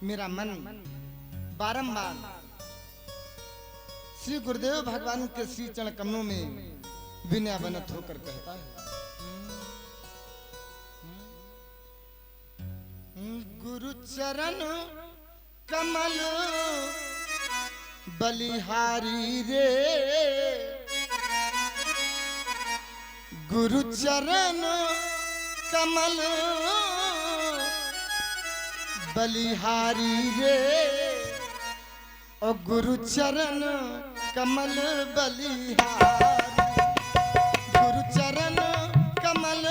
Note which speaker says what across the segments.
Speaker 1: मेरा मन बारंबार श्री गुरुदेव भगवान के श्री चरण कमलों में विनयावनत होकर कहता है, गुरु चरण कमल बलिहारी रे, गुरु चरण कमल बलिहारी रे, और गुरु चरण कमल बलिहारी, गुरु चरण कमल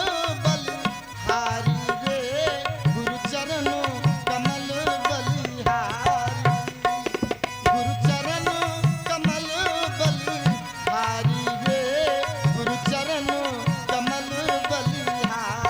Speaker 1: बलिहारी रे, गुरु चरण कमल बलिहारी, गुरु चरण कमल बलिहारी रे, गुरु चरण कमल बलिहारी।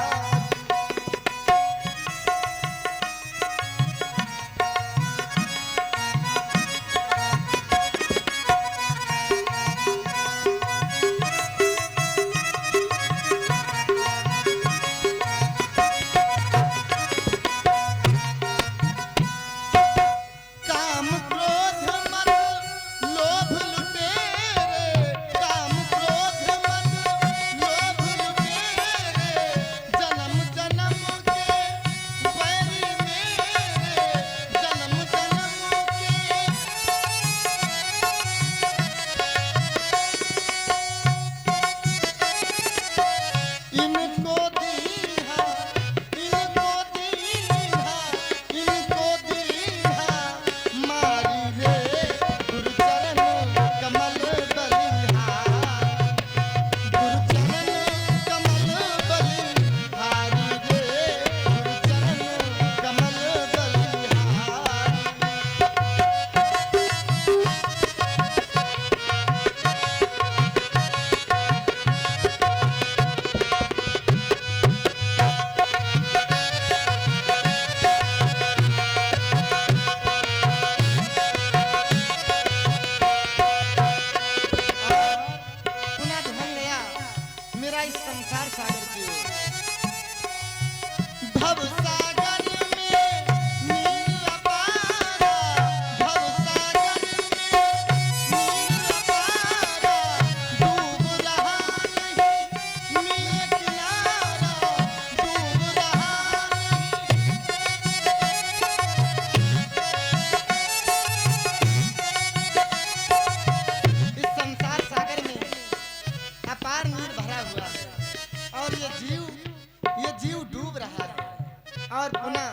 Speaker 1: और पुनः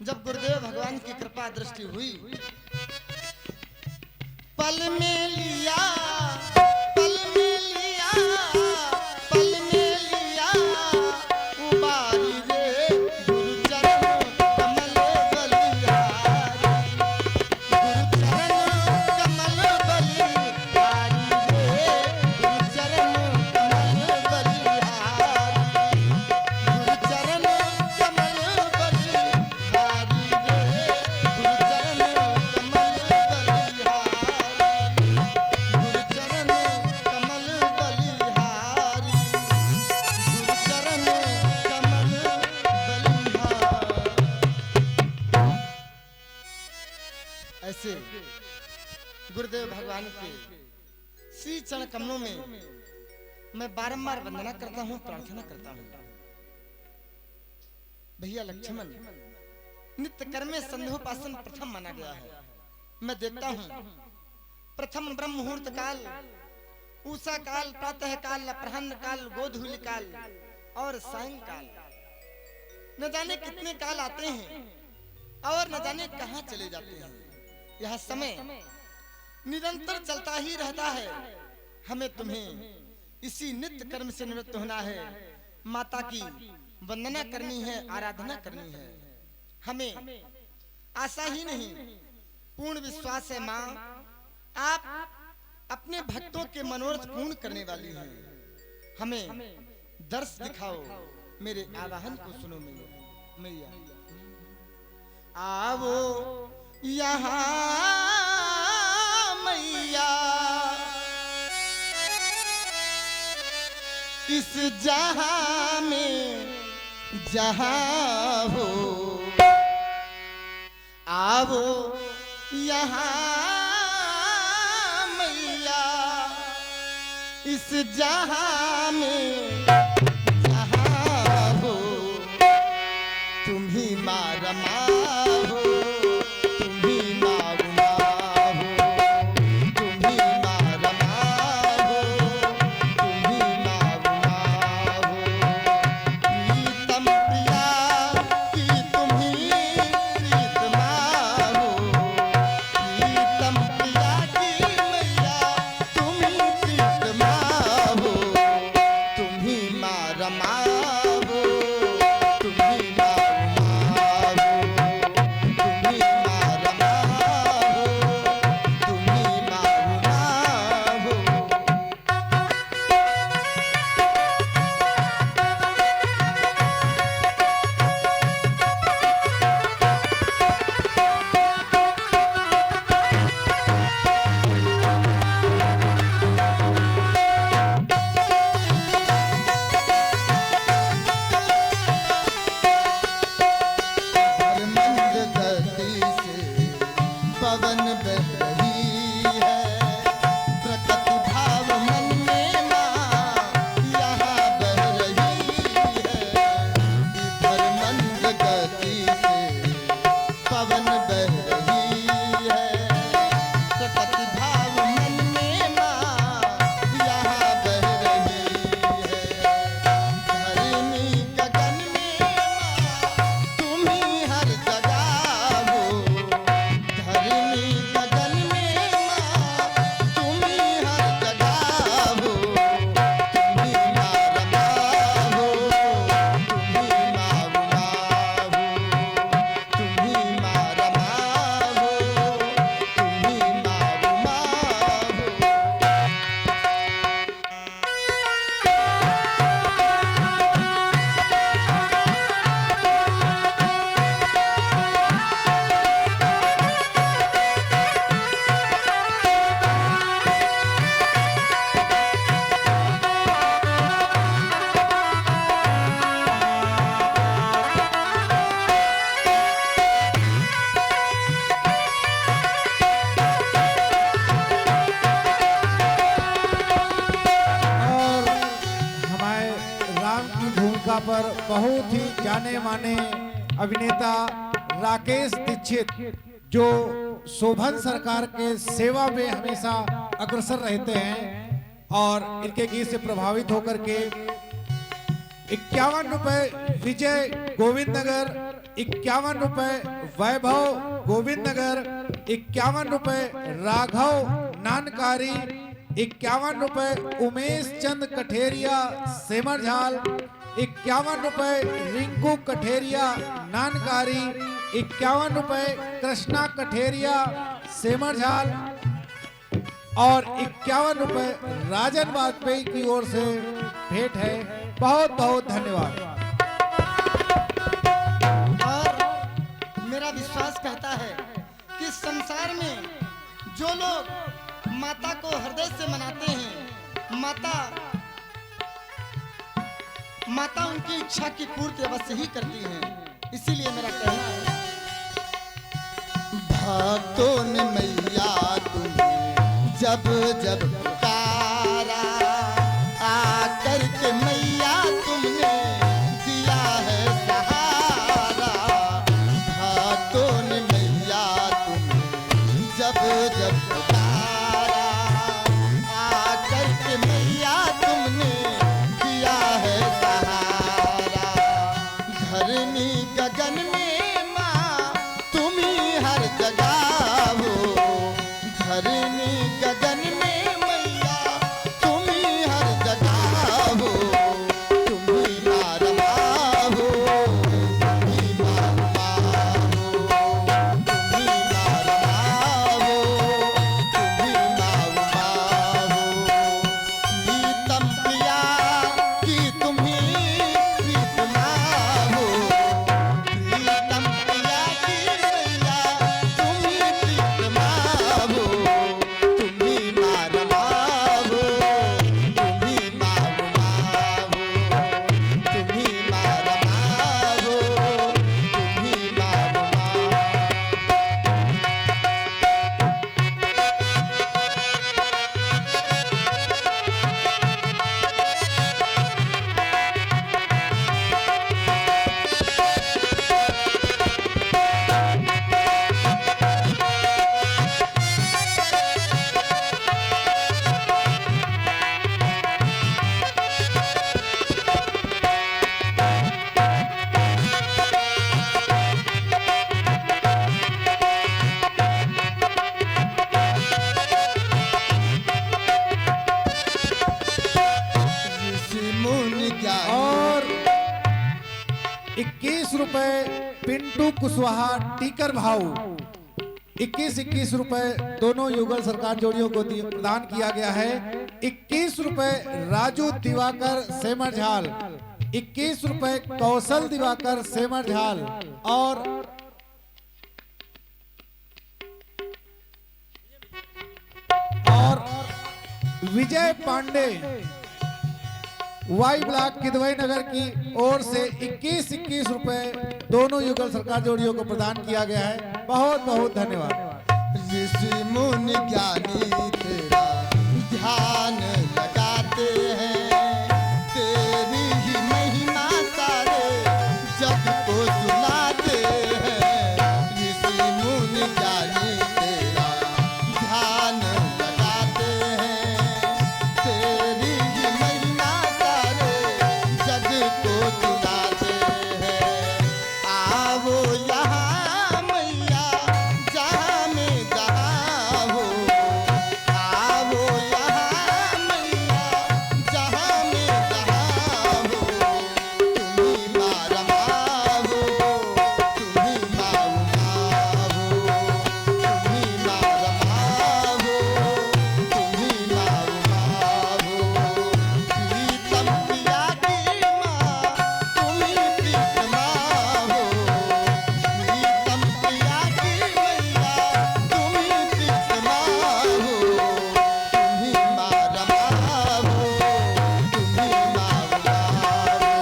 Speaker 1: जब गुरुदेव भगवान की कृपा दृष्टि हुई, पल में लिया, पल में लिया, पल में लिया उबारी रे, गुरु चरण कमल बलिहारी, गुरु चरण कमल बलिहारी रे, गुरु चरण कमल बलिहारी, गुरु चरण कमल बलिहारी रे, गुरु चरण कमल बलिहारी, गुरु चरण कमल बलिहारी, गुरु चरण कमल बलिहारी। ऐसे गुरुदेव भगवान के श्री चरण कमलों में मैं बारंबार वंदना करता हूँ, प्रार्थना करता हूँ। भैया लक्ष्मण, नित्य कर्म में संध्योपासन प्रथम माना गया है। मैं देखता हूँ प्रथम ब्रह्म मुहूर्त काल, उषा काल, प्रातः काल, अपराह्न काल, गोधूलि काल और सायंकाल, न जाने कितने काल आते हैं और न जाने कहां चले जाते हैं। यह समय निरंतर चलता ही रहता है। हमें तुम्हें इसी नित्य कर्म से निवृत्त होना है। माता की वंदना करनी है, आराधना करनी है। हमें आशा ही नहीं, पूर्ण विश्वास है माँ, आप अपने भक्तों के मनोरथ पूर्ण करने वाली हैं। हमें दर्श दिखाओ, मेरे आवाहन को सुनो मैया। आवो यहाँ मैया, इस जहां में जहां हो, आवो यहाँ मैया इस जहां में जहां हो तुम ही माँ रमा हो तुम ही माँ उमा हो तुम ही माँ रमा हो तुम ही माँ उमा हो प्रीतम प्रिया की तुम ही प्रीतमा हो प्रीतम प्रिया की मैया तुम ही प्रीतमा हो तुम ही माँ रमा हो तुम ही माँ उमा हो तुम ही माँ रमा हो तुम ही माँ उमा हो। हर मंद गति से पवन बह रही है प्रकट भाव मन में माँ यहाँ बह रही है इधर मंद गति से पवन बह रही है प्रकट भाव मन में माँ यहाँ बह रही है धरनी गगन में माँ तुम ही हर जगह हो धरनी गगन में माँ तुम ही हर जगह हो तुम ही माँ रमा हो तुम ही माँ उमा हो तुम ही माँ रमा हो तुम ही माँ उमा हो।
Speaker 2: और हमारे राम की भूमिका पर बहुत ही जाने माने अभिनेता राकेश दीक्षित जो शोभन सरकार के सेवा में हमेशा अग्रसर रहते हैं और इनके गीत से प्रभावित होकर के 51 रुपए विजय गोविंद नगर, 51 रुपए वैभव गोविंद नगर, 51 रुपए राघव नानकारी, 51 रुपए उमेश चंद कठेरिया सेमरझाल, 51 रुपए रिंकू कठेरिया नानकारी, 51 रुपए कृष्णा कठेरिया सेमरझाल और 51 रुपए राजन वाजपेयी की ओर से भेंट है। बहुत बहुत धन्यवाद।
Speaker 1: और मेरा विश्वास कहता है कि संसार में जो लोग माता को हृदय से मनाते हैं माता उनकी इच्छा की पूर्ति अवश्य ही करती हैं। इसीलिए मेरा कहना है भक्तों ने मैया तुम्हें जब जब पुकारा आकर के मैया तुमने दिया है सहारा भक्तों ने मैया तुम्हें जब जब पुकारा आकर के मैया तुमने दिया है सहारा धरनी गगन में माँ तुम ही हर जगह हो धरनी गगन में मैया तुम ही हर जगह हो तुम ही माँ रमा हो तुम ही माँ उमा हो तुम ही माँ रमा हो तुम ही माँ उमा हो प्रीतम प्रिया की तुम ही प्रीतमा हो प्रीतम
Speaker 2: रुपए पिंटू कुशवाहा टीकर भाऊ, 21 रुपए दोनों युगल सरकार जोड़ियों को प्रदान किया गया है। 21 रुपए राजू दिवाकर सेमरझाल, 21 रुपए कौशल दिवाकर सेमरझाल और विजय पांडे वाई ब्लॉक किदवई नगर की ओर से 21 रुपए दोनों युगल सरकार जोड़ियों को प्रदान किया गया है। बहुत बहुत धन्यवाद।
Speaker 1: ऋषि मुनि ज्ञानी तेरा ध्यान लगाते हैं, तेरी ही महिमा सारे जग को सुनाते हैं। ऋषि मुनि ज्ञानी तेरा ध्यान लगाते हैं, तेरी ही महिमा सारे जग को सुनाते हैं। आवो यहाँ मैया जहाँ में जहाँ हो, आवो यहाँ मैया जहाँ में जहाँ हो। तुम्ही माँ रमा हो, तुम्ही माँ उमा हो, तुम्ही माँ रमा हो, तुम्ही माँ उमा हो। प्रीतम प्रिया की माँ तुम्ही प्रीतमा हो, प्रीतम प्रिया की मैया तुम्ही प्रीतमा हो। तुम्ही माँ रमा हो, तुम्ही माँ उमा हो,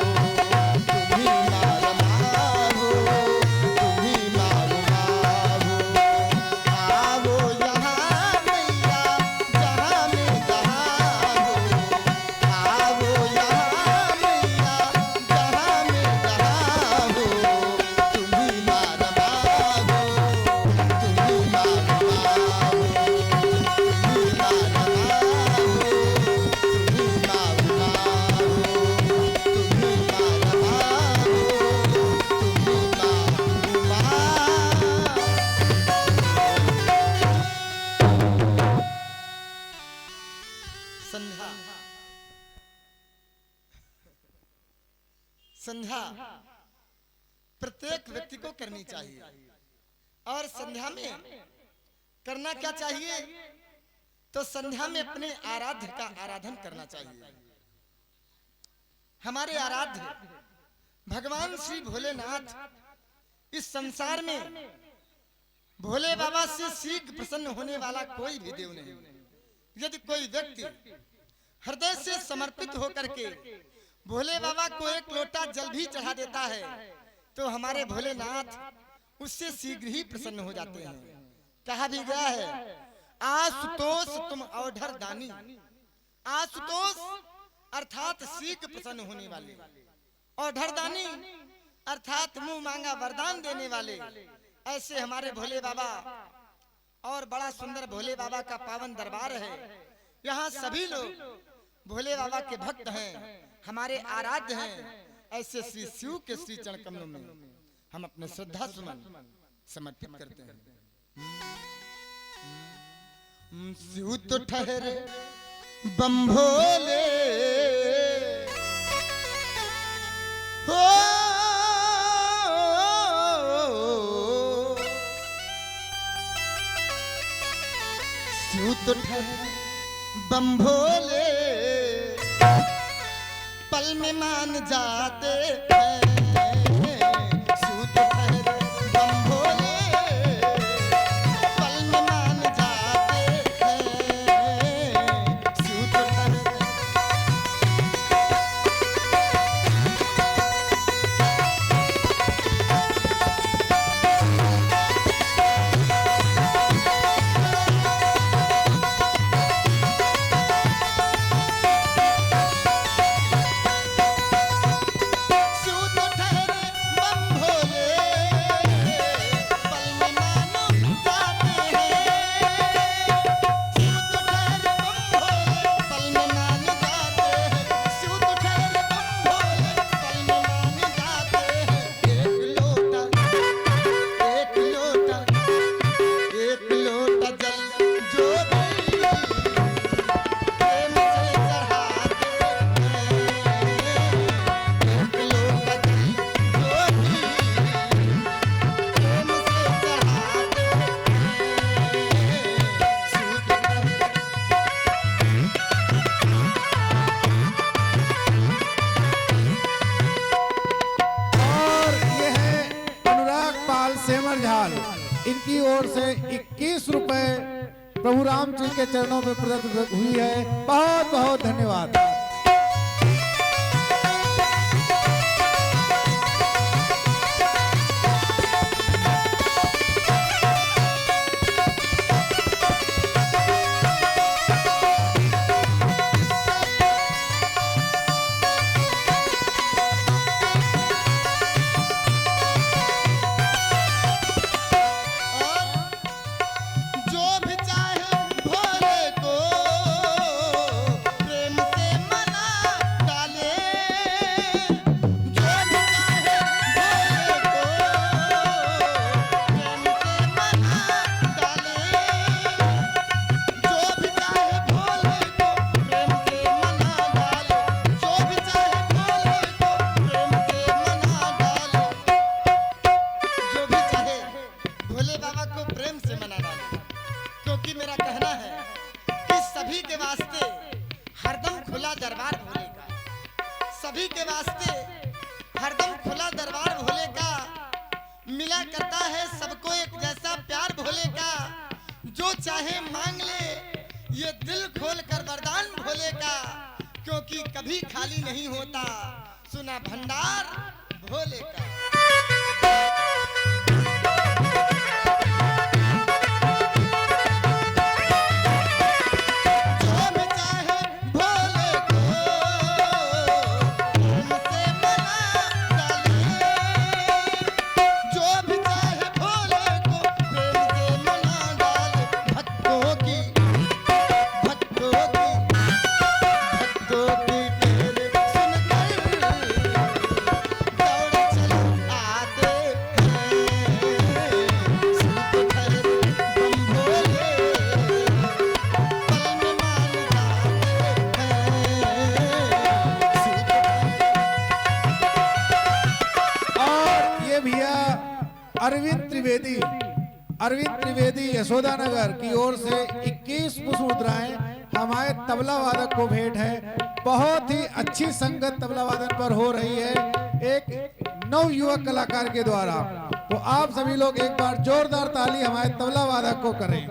Speaker 1: तुम्ही माँ रमा हो, तुम्ही माँ उमा हो। आवो यहाँ मैया जहाँ में जहाँ हो, आवो यहाँ मैया जहाँ में जहाँ हो। तुम्ही माँ रमा हो, तुम्ही माँ उमा हो, तुम्ही माँ रमा हो, तुम्ही माँ उमा हो, तुम्ही माँ रमा हो, तुम्ही माँ उमा। संध्या संध्या प्रत्येक व्यक्ति को करनी चाहिए। और संध्या में करना क्या चाहिए? तो संध्या में अपने आराध्य का आराधन करना चाहिए। हमारे आराध्य भगवान श्री भोलेनाथ, इस संसार में भोले बाबा से शीघ्र प्रसन्न होने वाला कोई भी देव नहीं। यदि कोई व्यक्ति हृदय से समर्पित होकर के भोले बाबा को एक लोटा जल भी चढ़ा देता है तो हमारे भोलेनाथ उससे शीघ्र ही प्रसन्न हो जाते हैं। कहा भी गया है, आशुतोष तुम औढर दानी। आशुतोष अर्थात शीघ्र प्रसन्न होने वाले, औढर दानी अर्थात मुंह मांगा वरदान देने वाले। ऐसे हमारे भोले बाबा, और बड़ा सुंदर भोले बाबा का पावन दरबार है। यहाँ सभी लोग भोले बाबा के भक्त हैं, हमारे आराध्य हैं। ऐसे श्री शिव के श्री चरण कमलों में हम अपने श्रद्धा सुमन समर्पित करते हैं। शिव तो ठहरे बम भोले हो, शिव तो ठहरे बम भोले, पल में मान जाते हैं। शिव तो ठहरे बम भोले, पल में मान जाते हैं। शिव तो ठहरे शिव तो
Speaker 2: सेमर झाल, इनकी ओर से 21 रुपए प्रभु रामचंद्र के चरणों में प्रदत्त हुई है। बहुत बहुत धन्यवाद।
Speaker 1: सभी के वास्ते हरदम खुला दरबार भोले का मिला करता है, सबको एक जैसा प्यार भोले का। जो चाहे मांग ले ये दिल खोल कर वरदान भोले का, क्योंकि कभी खाली नहीं होता सुना भंडार भोले का।
Speaker 2: अरविंद त्रिवेदी यशोदा नगर की ओर से 21 पुष्प मुद्राएं हमारे तबला वादक को भेंट है। बहुत ही अच्छी संगत तबला वादन पर हो रही है एक नव युवक कलाकार के द्वारा। तो आप सभी लोग एक बार जोरदार ताली हमारे तबला वादक को करें।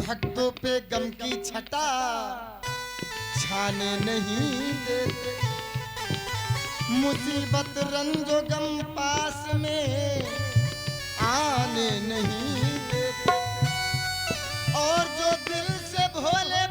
Speaker 1: भक्तों पे गम की छटा छाने नहीं देते, मुसीबत रंजो गम पास में आने नहीं देते। और जो दिल से भोले